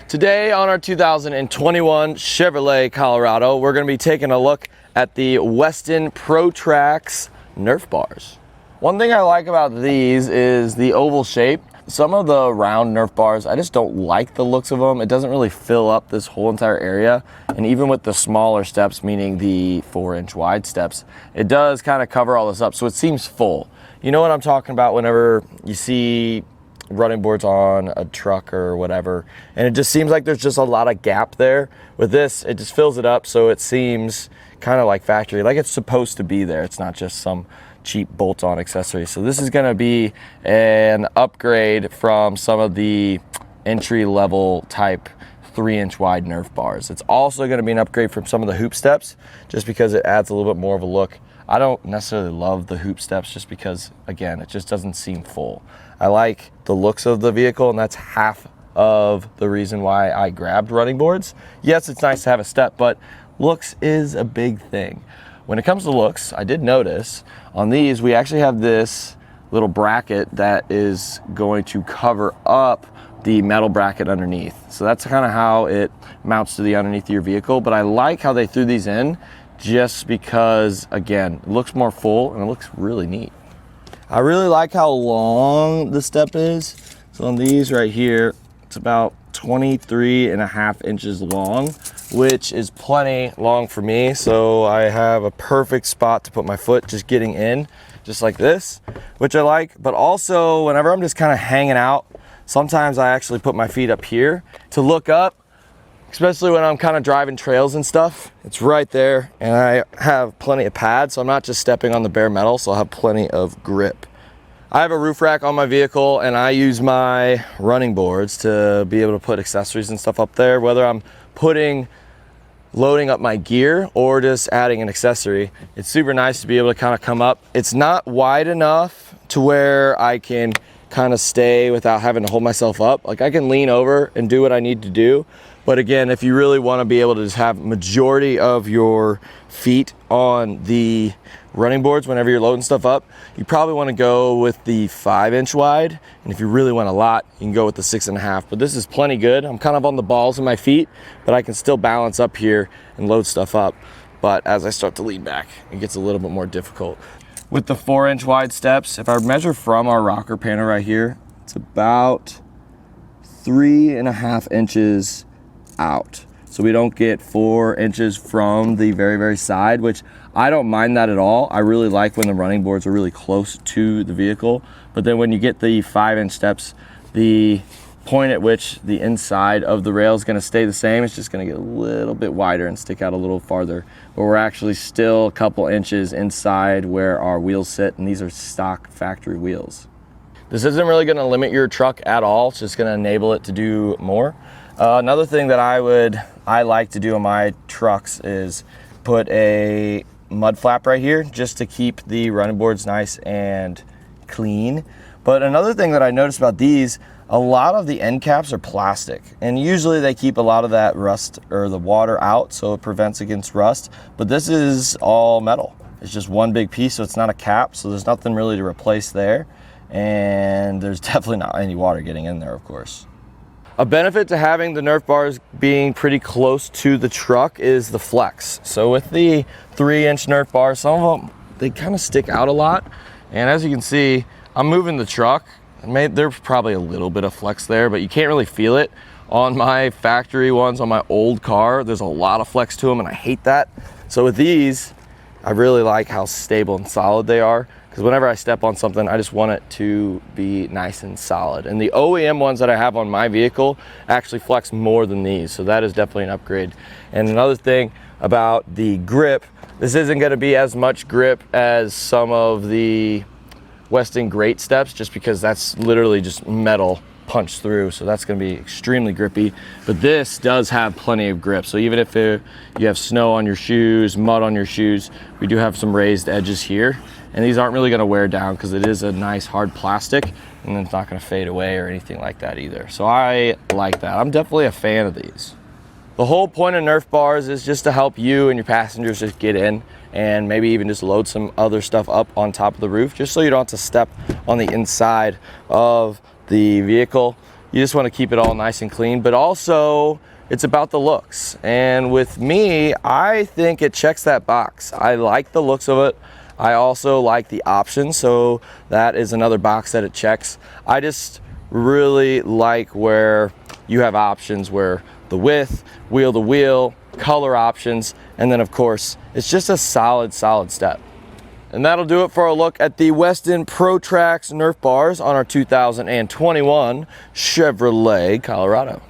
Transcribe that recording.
Today on our 2021 Chevrolet Colorado, we're going to be taking a look at the Westin Protraxx Nerf Bars. One thing I like about these is the oval shape. Some of the round Nerf bars, I just don't like the looks of them. It doesn't really fill up this whole entire area. And even with the smaller steps, meaning the 4-inch wide steps, it does kind of cover all this up, so it seems full. You know what I'm talking about whenever you see running boards on a truck or whatever, and it just seems like there's just a lot of gap there. With this, it just fills it up, so it seems kind of like factory, like it's supposed to be there. It's not just some cheap bolt-on accessory. So this is going to be an upgrade from some of the entry-level type 3-inch wide Nerf bars. It's also going to be an upgrade from some of the hoop steps, just because it adds a little bit more of a look. I don't necessarily love the hoop steps just because, again, it just doesn't seem full. I like the looks of the vehicle, and that's half of the reason why I grabbed running boards. Yes, it's nice to have a step, but looks is a big thing. When it comes to looks, I did notice on these, we actually have this little bracket that is going to cover up the metal bracket underneath. So that's kind of how it mounts to the underneath of your vehicle, but I like how they threw these in just because, again, it looks more full and it looks really neat. I really like how long the step is. So on these right here, it's about 23.5 inches long, which is plenty long for me. So I have a perfect spot to put my foot just getting in, just like this, which I like. But also whenever I'm just kind of hanging out, sometimes I actually put my feet up here to look up, especially when I'm kind of driving trails and stuff. It's right there, and I have plenty of pads, so I'm not just stepping on the bare metal, so I'll have plenty of grip. I have a roof rack on my vehicle, and I use my running boards to be able to put accessories and stuff up there, whether I'm loading up my gear or just adding an accessory. It's super nice to be able to kind of come up. It's not wide enough to where I can kind of stay without having to hold myself up. Like, I can lean over and do what I need to do. But again, if you really want to be able to just have majority of your feet on the running boards whenever you're loading stuff up, you probably want to go with the 5-inch wide. And if you really want a lot, you can go with the 6.5. But this is plenty good. I'm kind of on the balls of my feet, but I can still balance up here and load stuff up. But as I start to lean back, it gets a little bit more difficult. With the 4-inch wide steps, if I measure from our rocker panel right here, it's about 3.5 inches out. So we don't get 4 inches from the very, very side, which I don't mind that at all. I really like when the running boards are really close to the vehicle. But then when you get the 5-inch steps, the point at which the inside of the rail is going to stay the same. It's just going to get a little bit wider and stick out a little farther. But we're actually still a couple inches inside where our wheels sit, and these are stock factory wheels. This isn't really going to limit your truck at all. It's just going to enable it to do more. Another thing that I like to do on my trucks is put a mud flap right here just to keep the running boards nice and clean. But another thing that I noticed about these, a lot of the end caps are plastic, and usually they keep a lot of that rust or the water out, so it prevents against rust. But this is all metal. It's just one big piece, so it's not a cap, so there's nothing really to replace there. And there's definitely not any water getting in there, of course. A benefit to having the Nerf bars being pretty close to the truck is the flex. So with the 3-inch Nerf bars, some of them, they kind of stick out a lot. And as you can see, I'm moving the truck. There's probably a little bit of flex there, but you can't really feel it. On my factory ones, on my old car, there's a lot of flex to them, and I hate that. So with these, I really like how stable and solid they are, because whenever I step on something, I just want it to be nice and solid. And the OEM ones that I have on my vehicle actually flex more than these, so that is definitely an upgrade. And another thing about the grip, this isn't going to be as much grip as some of the Westin Great Steps, just because that's literally just metal punched through, so that's going to be extremely grippy. But this does have plenty of grip, so even if you have snow on your shoes, mud on your shoes, we do have some raised edges here, and these aren't really going to wear down because it is a nice hard plastic, and it's not going to fade away or anything like that either. So I like that. I'm definitely a fan of these. The whole point of Nerf bars is just to help you and your passengers just get in and maybe even just load some other stuff up on top of the roof, just so you don't have to step on the inside of the vehicle. you just want to keep it all nice and clean, but also it's about the looks. And with me, I think it checks that box. I like the looks of it. I also like the options, so that is another box that it checks. I just really like where you have options where the width, wheel to wheel, color options, and then of course, it's just a solid step. And that'll do it for a look at the Westin Protraxx Nerf Bars on our 2021 Chevrolet Colorado.